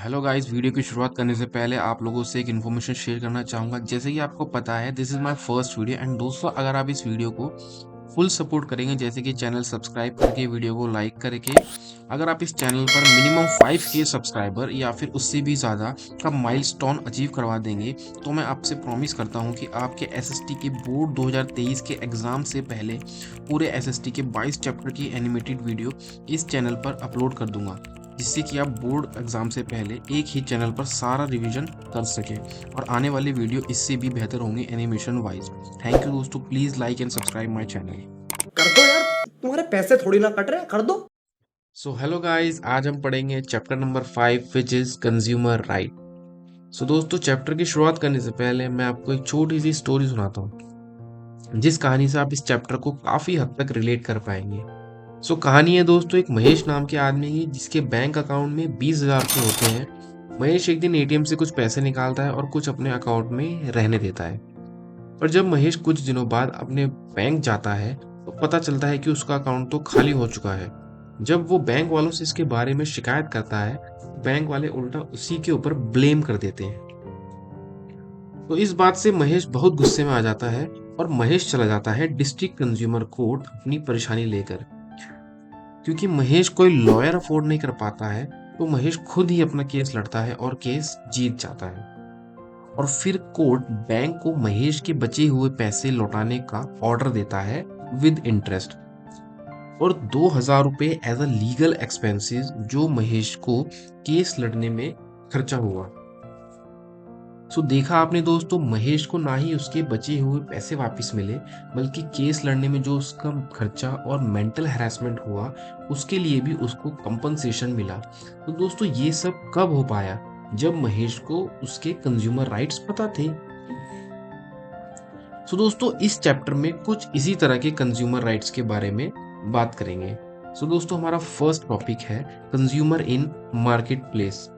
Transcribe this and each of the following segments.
Hello guys, video की शुरुआत करने से पहले आप लोगों से एक इन्फॉर्मेशन शेयर करना चाहूँगा। जैसे कि आपको पता है, this is my first video and दोस्तों, अगर आप इस वीडियो को फुल सपोर्ट करेंगे, जैसे कि चैनल सब्सक्राइब करके, वीडियो को लाइक करके, अगर आप इस चैनल पर मिनिमम 5K सब्सक्राइबर या फिर उससे भी ज़्यादा का माइलस्टोन अचीव करवा देंगे, तो मैं आपसे प्रॉमिस करता हूँ कि आपके एसएसटी के बोर्ड 2023 के एग्ज़ाम से पहले पूरे एसएसटी के 22 चैप्टर की एनिमेटेड वीडियो इस चैनल पर अपलोड कर दूंगा, जिससे कि आप बोर्ड एग्जाम से पहले एक ही चैनल पर सारा रिवीजन कर सकें और आने वाली वीडियो इससे भी बेहतर होंगे एनिमेशन वाइज। थैंक यू दोस्तों, please like and subscribe my channel. कर दो यार, तुम्हारे पैसे थोड़ी ना कट रहे हैं, कर दो। सो हेलो गाइस, आज हम पढ़ेंगे chapter number 5 which is consumer right. So दोस्तों, चैप्टर की शुरुआत करने से पहले मैं आपको एक छोटी सी स्टोरी सुनाता हूँ, जिस कहानी से आप इस चैप्टर को काफी हद तक रिलेट कर पाएंगे। सो कहानी है दोस्तों एक महेश नाम के आदमी की, जिसके बैंक अकाउंट में 20,000 रुपये होते हैं। महेश एक दिन एटीएम से कुछ पैसे निकालता है और कुछ अपने अकाउंट में रहने देता है। पर जब महेश कुछ दिनों बाद अपने बैंक जाता है, तो पता चलता है कि उसका अकाउंट तो खाली हो चुका है। जब वो बैंक वालों से इसके बारे में शिकायत करता है, बैंक वाले उल्टा उसी के ऊपर ब्लेम कर देते हैं। तो इस बात से महेश बहुत गुस्से में आ जाता है और महेश चला जाता है डिस्ट्रिक्ट कंज्यूमर कोर्ट अपनी परेशानी लेकर। क्योंकि महेश कोई लॉयर अफोर्ड नहीं कर पाता है, तो महेश खुद ही अपना केस लड़ता है और केस जीत जाता है। और फिर कोर्ट बैंक को महेश के बचे हुए पैसे लौटाने का ऑर्डर देता है विद इंटरेस्ट, और 2,000 रुपए एज अ लीगल एक्सपेंसेस जो महेश को केस लड़ने में खर्चा हुआ। सो देखा आपने दोस्तों, महेश को ना ही उसके बचे हुए पैसे वापस मिले, बल्कि केस लड़ने में जो उसका खर्चा और मेंटल हैरेसमेंट हुआ, उसके लिए भी उसको कंपनसेशन मिला। तो दोस्तों, ये सब कब हो पाया? जब महेश को उसके कंज्यूमर राइट्स पता थे। सो दोस्तों, इस चैप्टर में कुछ इसी तरह के कंज्यूमर राइट्स के बारे में बात करेंगे। सो दोस्तों, हमारा फर्स्ट टॉपिक है consumer in market place.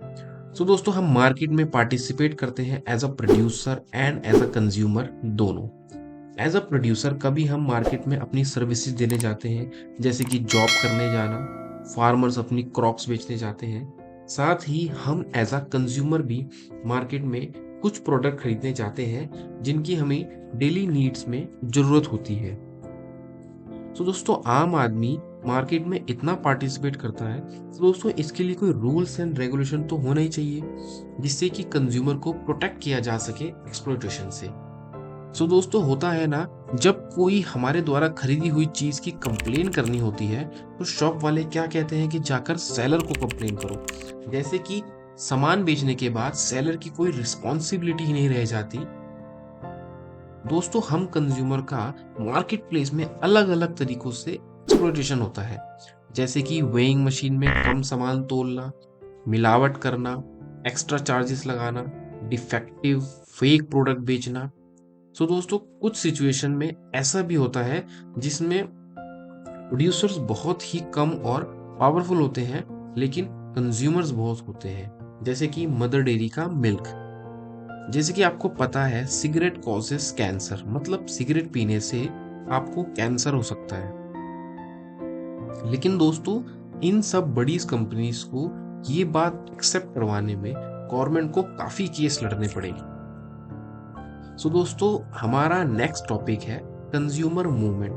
So दोस्तों, हम मार्केट में पार्टिसिपेट करते हैं as a producer and as a consumer दोनों। एज अ प्रोड्यूसर कभी हम मार्केट में अपनी सर्विसेज देने जाते हैं, जैसे कि जॉब करने जाना, फार्मर्स अपनी क्रॉप्स बेचने जाते हैं। साथ ही हम एज अ कंज्यूमर भी मार्केट में कुछ प्रोडक्ट खरीदने जाते हैं जिनकी हमें डेली नीड्स में जरूरत होती है। तो दोस्तों, आम आदमी मार्केट में इतना पार्टिसिपेट करता है, तो दोस्तों इसके लिए कोई रूल्स एंड रेगुलेशन तो होना ही चाहिए, जिससे कि कंज्यूमर को प्रोटेक्ट किया जा सके एक्सप्लॉयटेशन से। सो दोस्तों, होता है ना, जब कोई हमारे द्वारा खरीदी हुई चीज की कंप्लेन करनी होती है, तो शॉप वाले क्या कहते हैं कि जाकर सेलर को कंप्लेन करो। जैसे कि सामान बेचने के बाद सेलर की कोई रिस्पॉन्सिबिलिटी ही नहीं रह जाती। दोस्तों, हम कंज्यूमर का मार्केट प्लेस में अलग अलग तरीकों से एक्सप्लॉयटेशन होता है, जैसे कि वेइंग मशीन में कम सामान तोलना, मिलावट करना, एक्स्ट्रा चार्जेस लगाना, डिफेक्टिव फेक प्रोडक्ट बेचना। सो दोस्तों, कुछ सिचुएशन में ऐसा भी होता है जिसमें प्रोड्यूसर्स बहुत ही कम और पावरफुल होते हैं, लेकिन कंज्यूमर्स बहुत होते हैं, जैसे कि मदर डेयरी का मिल्क। जैसे कि आपको पता है, सिगरेट कॉजेस कैंसर, मतलब सिगरेट पीने से आपको कैंसर हो सकता है। लेकिन दोस्तों, इन सब बड़ी कंपनीज को ये बात एक्सेप्ट करवाने में गवर्नमेंट को काफी केस लड़ने पड़े। सो दोस्तों, हमारा नेक्स्ट टॉपिक है कंज्यूमर मूवमेंट।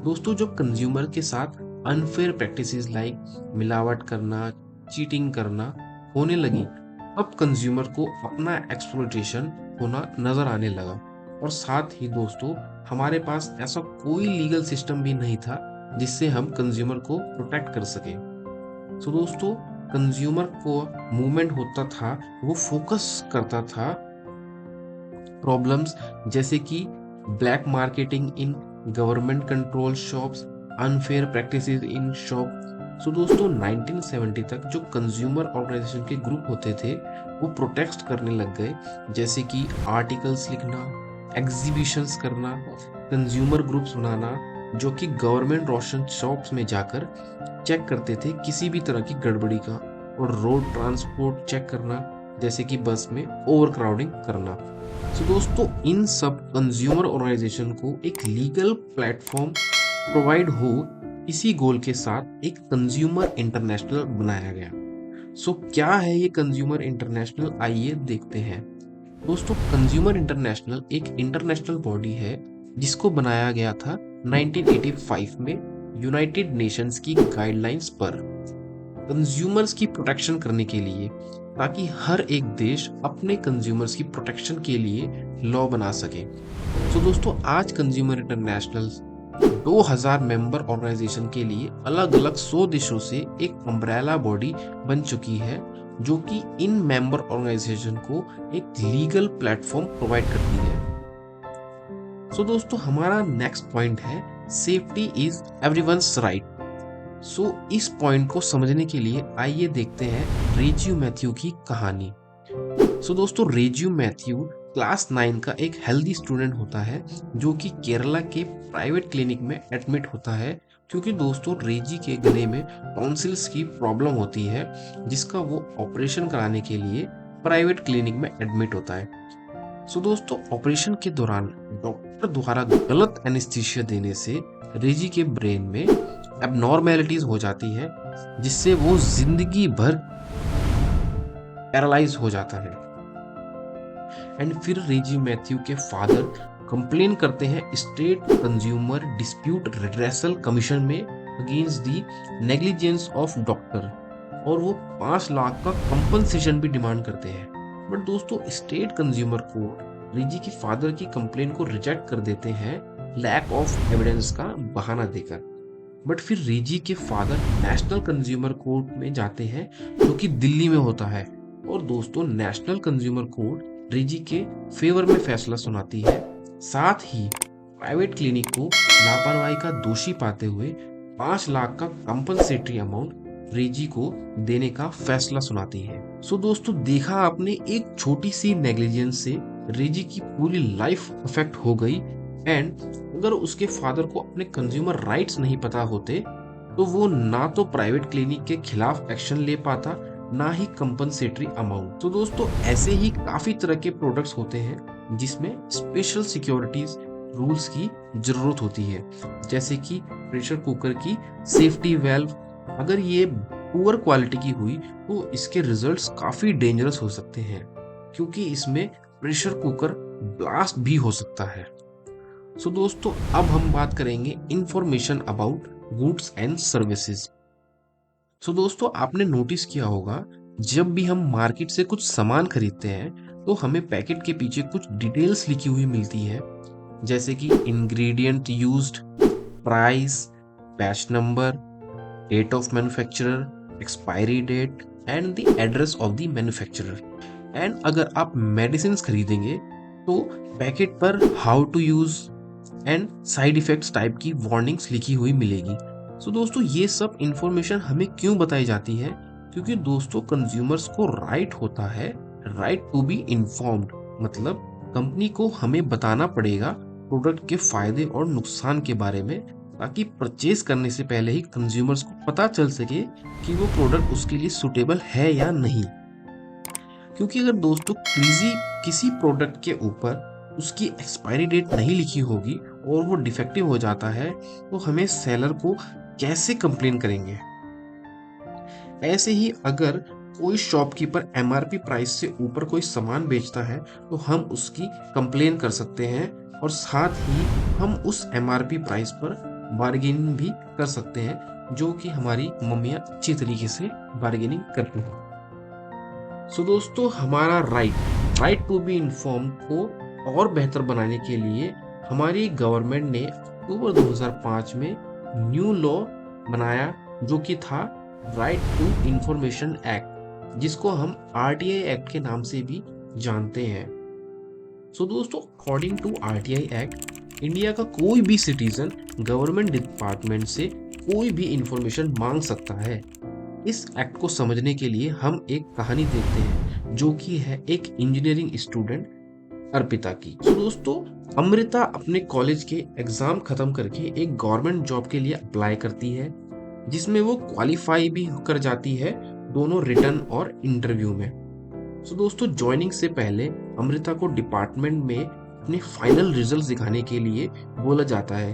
दोस्तों, जो कंज्यूमर के साथ अनफेयर प्रैक्टिसेस लाइक मिलावट करना, चीटिंग करना होने लगी, अब कंज्यूमर को अपना एक्सप्लॉयटेशन होना नजर आने लगा। और साथ ही दोस्तों, हमारे पास ऐसा कोई लीगल सिस्टम भी नहीं था जिससे हम कंज्यूमर को प्रोटेक्ट कर सके। सो दोस्तों, कंज्यूमर को मूवमेंट होता था, वो फोकस करता था प्रॉब्लम्स, जैसे कि black marketing in government control shops, unfair practices in shop. So दोस्तों, 1970 तक जो कंज्यूमर ऑर्गेनाइजेशन के ग्रुप होते थे, वो प्रोटेस्ट करने लग गए, जैसे कि आर्टिकल्स लिखना, एग्जीबिशंस करना, कंज्यूमर ग्रुप्स बनाना, जो कि गवर्नमेंट रोशन शॉप्स में जाकर चेक करते थे किसी भी तरह की गड़बड़ी का, और रोड ट्रांसपोर्ट चेक करना, जैसे कि बस में ओवर क्राउडिंग करना। तो दोस्तों, इन सब कंज्यूमर ऑर्गेनाइजेशन को एक लीगल प्लेटफॉर्म प्रोवाइड हो इसी गोल के साथ एक कंज्यूमर इंटरनेशनल बनाया गया। सो क्या है ये कंज्यूमर इंटरनेशनल, आइए देखते हैं। दोस्तों, कंज्यूमर इंटरनेशनल एक इंटरनेशनल बॉडी है जिसको बनाया गया था 1985 में यूनाइटेड नेशंस की गाइडलाइंस पर कंज्यूमर्स की प्रोटेक्शन करने के लिए, ताकि हर एक देश अपने कंज्यूमर्स की प्रोटेक्शन के लिए लॉ बना सके। तो दोस्तों, आज कंज्यूमर इंटरनेशनल 2000 मेंबर ऑर्गेनाइजेशन के लिए अलग अलग 100 देशों से एक अम्ब्रेला बॉडी बन चुकी है, जो कि इन मेंबर ऑर्गेनाइजेशन को एक लीगल प्लेटफॉर्म प्रोवाइड करती है। सो दोस्तों, हमारा नेक्स्ट पॉइंट है सेफ्टी इज एवरीवन्स राइट। सो इस पॉइंट को समझने के लिए आइए देखते हैं रेजियो मैथ्यू की कहानी। सो दोस्तों, रेजियो मैथ्यू क्लास 9 का एक हेल्दी स्टूडेंट होता है जो कि केरला के प्राइवेट क्लिनिक में एडमिट होता है, क्योंकि दोस्तों रेजी के गले में टॉन्सिल्स की प्रॉब्लम होती है, जिसका वो ऑपरेशन कराने के लिए प्राइवेट क्लिनिक में एडमिट होता है। सो दोस्तों, ऑपरेशन के दौरान डॉक्टर द्वारा गलत एनेस्थीसिया देने से रेजी के ब्रेन में एबनॉर्मेलिटीज हो जाती है, जिससे वो जिंदगी भर पैरालाइज हो जाता है। एंड फिर रेजी मैथ्यू के फादर कंप्लेन करते हैं state consumer dispute redressal commission में against the negligence of doctor, और वो 5 लाख का कंपनसेशन भी डिमांड करते हैं। बट दोस्तों, स्टेट कंज्यूमर कोर्ट रेजी के फादर की कंप्लेन को रिजेक्ट कर देते हैं लैक ऑफ एविडेंस का बहाना देकर। बट फिर रेजी के फादर नेशनल कंज्यूमर कोर्ट में जाते हैं, जो कि दिल्ली में होता है, और दोस्तों नेशनल कंज्यूमर कोर्ट रेजी के फेवर में फैसला सुनाती है। साथ ही प्राइवेट क्लिनिक को लापरवाही का दोषी पाते हुए 5 लाख का कंपनसेटरी अमाउंट रेजी को देने का फैसला सुनाती है। सो दोस्तों, देखा आपने, एक छोटी सी नेग्लिजेंस से रेजी की पूरी लाइफ अफेक्ट हो गई। एंड अगर उसके फादर को अपने कंज्यूमर राइट्स नहीं पता होते, तो वो ना तो प्राइवेट क्लिनिक के खिलाफ एक्शन ले पाता, ना ही कंपनसेटरी अमाउंट। तो दोस्तों, ऐसे ही काफी तरह के प्रोडक्ट्स होते हैं जिसमें स्पेशल सिक्योरिटीज रूल्स की जरूरत होती है, जैसे कि प्रेशर कुकर की सेफ्टी वेल्व। अगर ये पुअर क्वालिटी की हुई तो इसके रिजल्ट्स काफी डेंजरस हो सकते हैं, क्योंकि इसमें प्रेशर कुकर ब्लास्ट भी हो सकता है। सो दोस्तों, अब हम बात करेंगे information about goods and services. So दोस्तों, आपने नोटिस किया होगा, जब भी हम मार्केट से कुछ सामान खरीदते हैं तो हमें पैकेट के पीछे कुछ डिटेल्स लिखी हुई मिलती है, जैसे कि ingredient used, price, batch number, date of manufacturer, expiry date and the address of the manufacturer. And अगर आप मेडिसिन खरीदेंगे तो पैकेट पर how to use and side effects type की वार्निंग्स लिखी हुई मिलेगी। सो दोस्तों, ये सब इंफॉर्मेशन हमें क्यों बताई जाती है? क्योंकि दोस्तों, कंज्यूमर्स को राइट होता है राइट टू बी इन्फॉर्म्ड, मतलब कंपनी को हमें बताना पड़ेगा प्रोडक्ट के फायदे और नुकसान के बारे में, ताकि परचेज करने से पहले ही कंज्यूमर्स को पता चल सके कि वो प्रोडक्ट उसके लिए सुटेबल है या नहीं। क्योंकि अगर दोस्तों किसी प्रोडक्ट के ऊपर उसकी एक्सपायरी डेट नहीं लिखी होगी और वो डिफेक्टिव हो जाता है, तो हमें सेलर को कैसे कंप्लेन करेंगे? ऐसे ही अगर कोई शॉपकीपर एमआरपी प्राइस से ऊपर कोई सामान बेचता है, तो हम उसकी कंप्लेन कर सकते हैं, और साथ ही हम उस एमआरपी प्राइस पर बार्गेनिंग भी कर सकते हैं, जो कि हमारी मम्मियाँ अच्छी तरीके से बार्गेनिंग करती हैं। सो दोस्तों, हमारा राइट टू बी इन्फॉर्म्ड को और बेहतर बनाने के लिए हमारी गवर्नमेंट ने अक्टूबर 2005 में न्यू लॉ बनाया, जो कि था राइट टू इंफॉर्मेशन एक्ट, जिसको हम आरटीआई एक्ट के नाम से भी जानते हैं। सो दोस्तों, according to RTI act, India का कोई भी सिटीजन गवर्नमेंट डिपार्टमेंट से कोई भी इंफॉर्मेशन मांग सकता है। इस एक्ट को समझने के लिए हम एक कहानी देखते हैं, जो कि है एक इंजीनियरिंग स्टूडेंट अर्पिता की। तो दोस्तों, अमृता अपने कॉलेज के एग्जाम खत्म करके एक गवर्नमेंट जॉब के लिए अप्लाई करती है, जिसमें वो क्वालिफाई भी कर जाती है दोनों रिटर्न और इंटरव्यू में। सो दोस्तों, ज्वाइनिंग से पहले अमृता को डिपार्टमेंट में अपने फाइनल रिजल्ट दिखाने के लिए बोला जाता है।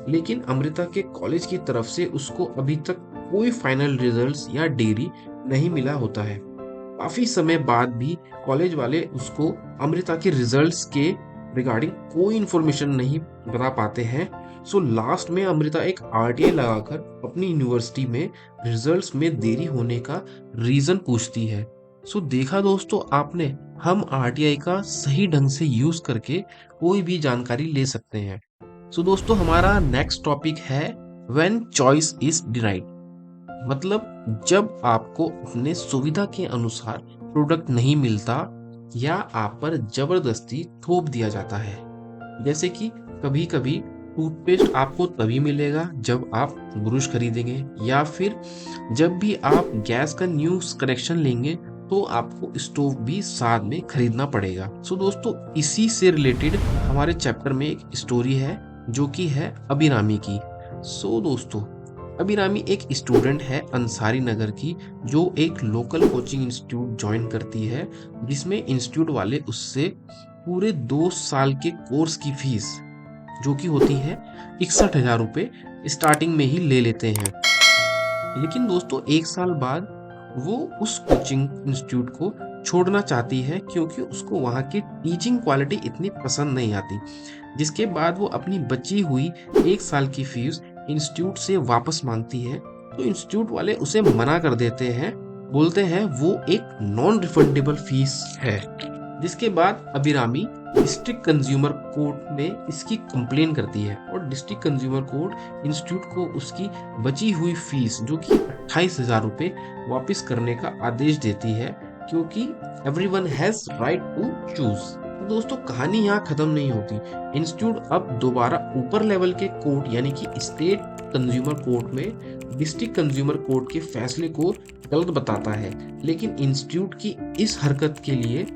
लेकिन अमृता के कॉलेज की तरफ से उसको अभी तक कोई फाइनल रिजल्ट्स या डिग्री नहीं मिला होता है। काफी समय बाद भी कॉलेज वाले उसको अमृता के रिजल्ट्स के रिगार्डिंग कोई इन्फॉर्मेशन नहीं बता पाते हैं। सो लास्ट में अमृता एक आरटीआई लगाकर अपनी यूनिवर्सिटी में रिजल्ट्स में देरी होने का रीजन पूछती है। सो देखा दोस्तों आपने, हम आरटीआई का सही ढंग से यूज करके कोई भी जानकारी ले सकते हैं। सो दोस्तों हमारा नेक्स्ट टॉपिक है व्हेन चॉइस इज डिनाइड, मतलब जब आपको अपने सुविधा के अनुसार प्रोडक्ट नहीं मिलता या आप पर जबरदस्ती थोप दिया जाता है। जैसे कि कभी कभी टूथपेस्ट आपको तभी मिलेगा जब आप ब्रश खरीदेंगे, या फिर जब भी आप गैस का न्यू कनेक्शन लेंगे तो आपको स्टोव भी साथ में खरीदना पड़ेगा। सो दोस्तों इसी से रिलेटेड हमारे चैप्टर में एक स्टोरी है जो कि है अभिरामी की। सो दोस्तों अभिरामी एक स्टूडेंट है अंसारी नगर की, जो एक लोकल कोचिंग इंस्टीट्यूट ज्वाइन करती है, जिसमें इंस्टीट्यूट वाले उससे पूरे 2 साल के कोर्स की फीस जो कि होती है 61,000 रुपये स्टार्टिंग में ही ले लेते हैं। लेकिन दोस्तों 1 साल बाद वो उस कोचिंग इंस्टीट्यूट को छोड़ना चाहती है क्योंकि उसको वहाँ की टीचिंग क्वालिटी इतनी पसंद नहीं आती, जिसके बाद वो अपनी बची हुई 1 साल की फीस इंस्टीट्यूट से वापस मांगती है। तो इंस्टीट्यूट वाले उसे मना कर देते हैं, बोलते हैं वो एक नॉन रिफंडेबल फीस है। जिसके बाद अभिरामी डिस्ट्रिक्ट कंज्यूमर कोर्ट में इसकी कंप्लेन करती है और डिस्ट्रिक्ट कंज्यूमर कोर्ट इंस्टीट्यूट को उसकी बची हुई फीस जो कि 28,000 रुपये वापस करने का आदेश देती है, क्योंकि everyone has right to choose. दोस्तों कहानी यहाँ खत्म नहीं होती। इंस्टीट्यूट अब दोबारा ऊपर लेवल के कोर्ट यानी कि स्टेट कंज्यूमर कोर्ट में डिस्ट्रिक्ट कंज्यूमर कोर्ट के फैसले को गलत बताता है, लेकिन इंस्टीट्यूट की इस हरकत के लिए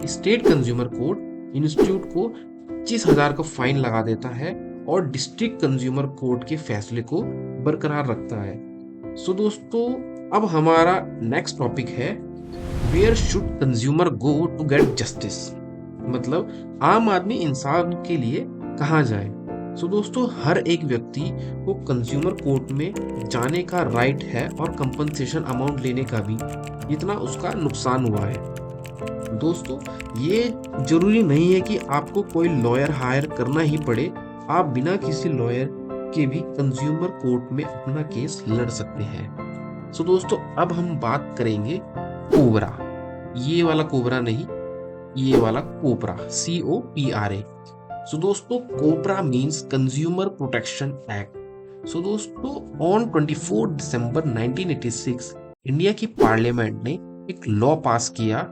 स्टेट कंज्यूमर कोर्ट इंस्टीट्यूट को 25,000 का फाइन लगा देता है और डिस्ट्रिक्ट कंज्यूमर कोर्ट के फैसले को बरकरार रखता है। सो दोस्तों अब हमारा नेक्स्ट टॉपिक है where should consumer go to get justice, मतलब आम आदमी इंसान के लिए कहाँ जाए। सो दोस्तों हर एक व्यक्ति को कंज्यूमर कोर्ट में जाने का राइट है और कंपनसेशन अमाउंट लेने का भी, जितना उसका नुकसान हुआ है। दोस्तों ये जरूरी नहीं है कि आपको कोई लॉयर हायर करना ही पड़े, आप बिना किसी लॉयर के भी कंज्यूमर कोर्ट में अपना केस लड़ सकते हैं। सो दोस्तों अब हम बात करेंगे कोबरा, ये वाला कोबरा नहीं, ये वाला कोपरा, COPRA। सो दोस्तों कोपरा मींस कंज्यूमर प्रोटेक्शन एक्ट। सो दोस्तों ऑन 24 दिसंबर 1986 इंडिया की पार्लियामेंट ने एक लॉ पास किया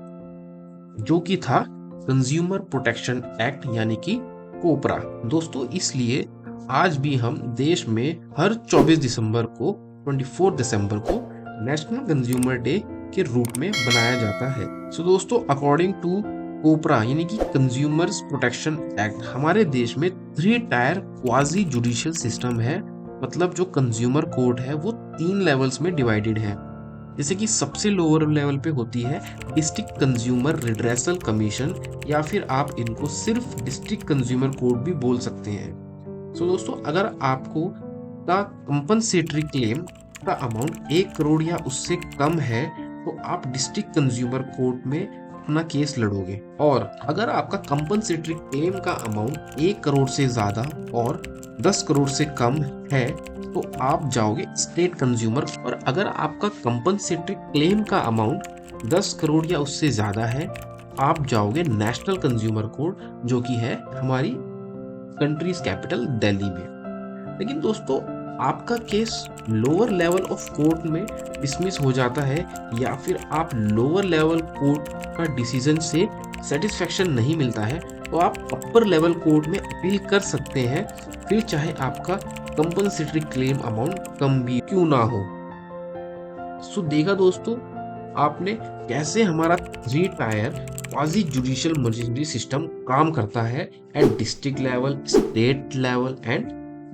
जो कि था कंज्यूमर प्रोटेक्शन एक्ट यानी कि कोपरा। दोस्तों इसलिए आज भी हम देश में हर 24 दिसंबर को 24 दिसंबर को नेशनल कंज्यूमर डे के रूप में बनाया जाता है। सो दोस्तों अकॉर्डिंग टू कोपरा यानी कि कंज्यूमर्स प्रोटेक्शन एक्ट हमारे देश में 3 टायर क्वाजी जुडिशियल सिस्टम है, मतलब जो कंज्यूमर कोर्ट है वो 3 लेवल्स में डिवाइडेड है। जैसे कि सबसे लोअर लेवल पे होती है डिस्ट्रिक्ट कंज्यूमर रिड्रेसल कमीशन, या फिर आप इनको सिर्फ डिस्ट्रिक्ट कंज्यूमर कोर्ट भी बोल सकते हैं। सो दोस्तों अगर आपको का कंपनसेटरी क्लेम का अमाउंट 1 करोड़ या उससे कम है तो आप डिस्ट्रिक्ट कंज्यूमर कोर्ट में अपना केस लड़ोगे, और अगर आपका कंपनसेटरी क्लेम का अमाउंट 1 करोड़ से ज्यादा और 10 करोड़ से कम है तो आप जाओगे स्टेट कंज्यूमर, और अगर आपका कंपनसेटरी क्लेम का अमाउंट 10 करोड़ या उससे ज्यादा है आप जाओगे नेशनल कंज्यूमर कोर्ट, जो कि है हमारी कंट्रीज कैपिटल दिल्ली में। लेकिन दोस्तों आपका case lower level of court में डिसमिस हो जाता है, या फिर आप लोअर लेवल कोर्ट का डिसीजन से सेटिस्फेक्शन नहीं मिलता है तो आप अपर लेवल कोर्ट में अपील कर सकते हैं, फिर चाहे आपका कंपनसेटरी क्लेम अमाउंट कम भी क्यों ना हो। सो देखा दोस्तों आपने कैसे हमारा 3 tier quasi judicial magistrate system काम करता है at district level, state level and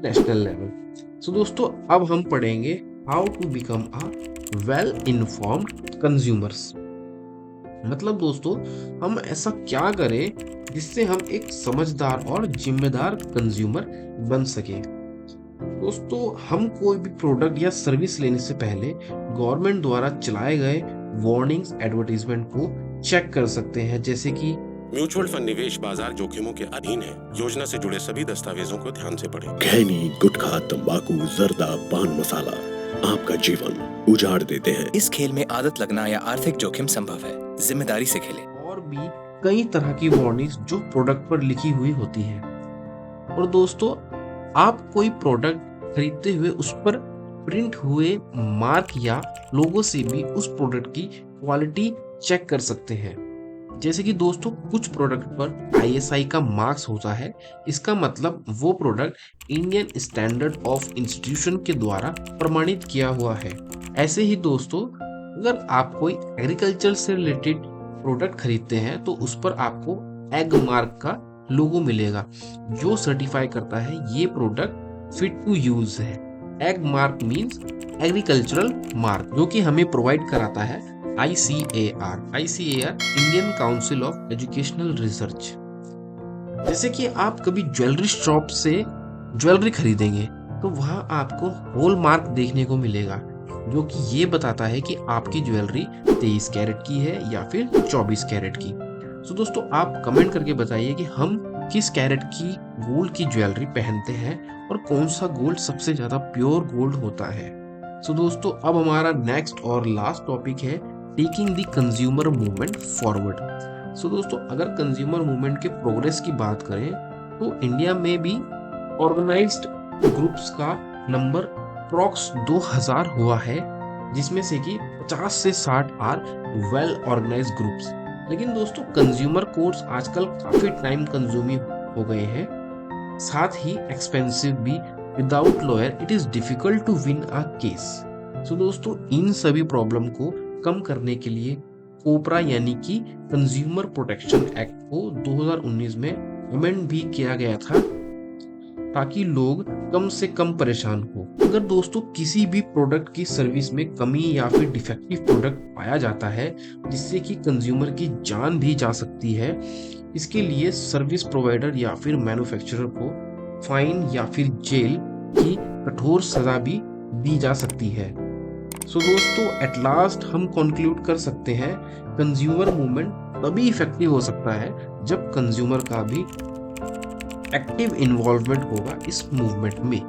national level. So दोस्तों अब हम पढ़ेंगे how to become a well informed consumers, मतलब दोस्तों हम ऐसा क्या करें जिससे हम एक समझदार और जिम्मेदार कंज्यूमर बन सके। दोस्तों हम कोई भी प्रोडक्ट या सर्विस लेने से पहले गवर्नमेंट द्वारा चलाए गए वार्निंग्स एडवर्टीजमेंट को चेक कर सकते हैं, जैसे कि म्यूचुअल फंड निवेश बाजार जोखिमों के अधीन है। योजना से जुड़े सभी दस्तावेजों को ध्यान से पढ़ें। खैनी, गुटखा, तंबाकू, जर्दा, पान मसाला आपका जीवन उजाड़ देते हैं। इस खेल में आदत लगना या आर्थिक जोखिम संभव है, जिम्मेदारी से खेलें। और भी कई तरह की वार्निंग्स जो प्रोडक्ट पर लिखी हुई होती हैं। और दोस्तों आप कोई प्रोडक्ट खरीदते हुए उस पर प्रिंट हुए मार्क या लोगो से भी उस प्रोडक्ट की क्वालिटी चेक कर सकते हैं। जैसे कि दोस्तों कुछ प्रोडक्ट पर ISI का मार्क्स होता है, इसका मतलब वो product Indian standard of institution के द्वारा प्रमाणित किया हुआ है। ऐसे ही दोस्तों अगर आप कोई एग्रीकल्चर से रिलेटेड प्रोडक्ट खरीदते हैं तो उस पर आपको एग मार्क का लोगो मिलेगा जो सर्टिफाई करता है ये प्रोडक्ट फिट टू यूज है। Egg mark means agricultural mark, जो कि हमें प्रोवाइड कराता है ICAR Indian council of educational research. जैसे कि आप कभी ज्वेलरी शॉप से ज्वेलरी खरीदेंगे तो वहां आपको होल मार्क देखने को मिलेगा, जो कि ये बताता है कि आपकी ज्वेलरी 23 कैरेट की है या फिर 24 कैरेट की। सो दोस्तों आप कमेंट करके बताइए कि हम किस कैरेट की गोल्ड की ज्वेलरी पहनते हैं और कौन सा गोल्ड सबसे ज्यादा प्योर गोल्ड होता है। सो दोस्तों अब हमारा नेक्स्ट और लास्ट टॉपिक है taking the consumer movement forward. So दोस्तों अगर कंज्यूमर मूवमेंट के प्रोग्रेस की बात करें तो इंडिया में भी ऑर्गेनाइज्ड ग्रुप्स का नंबर अप्रॉक्स 2000 हुआ है, जिसमें से कि 50 से 60 आर वेल ऑर्गेनाइज्ड ग्रुप्स। लेकिन दोस्तों कंज्यूमर कोर्ट्स आजकल काफी टाइम कंज्यूमिंग हो गए हैं, साथ ही एक्सपेंसिव भी। Without lawyer it is difficult to win a case. So दोस्तों इन सभी प्रॉब्लम को कम करने के लिए कोपरा यानी कि कंज्यूमर प्रोटेक्शन एक्ट को 2019 में अमेंड भी किया गया था ताकि लोग कम से कम परेशान हो। अगर दोस्तों किसी भी प्रोडक्ट की सर्विस में कमी या फिर डिफेक्टिव प्रोडक्ट पाया जाता है जिससे कि कंज्यूमर की जान भी जा सकती है, इसके लिए सर्विस प्रोवाइडर या फिर मैन्युफैक्चरर को फाइन या फिर जेल की कठोर सजा भी दी जा सकती है। सो दोस्तों एट लास्ट हम कंक्लूड कर सकते हैं कंज्यूमर मूवमेंट तभी इफेक्टिव हो सकता है जब कंज्यूमर का भी एक्टिव इन्वॉल्वमेंट होगा इस मूवमेंट में।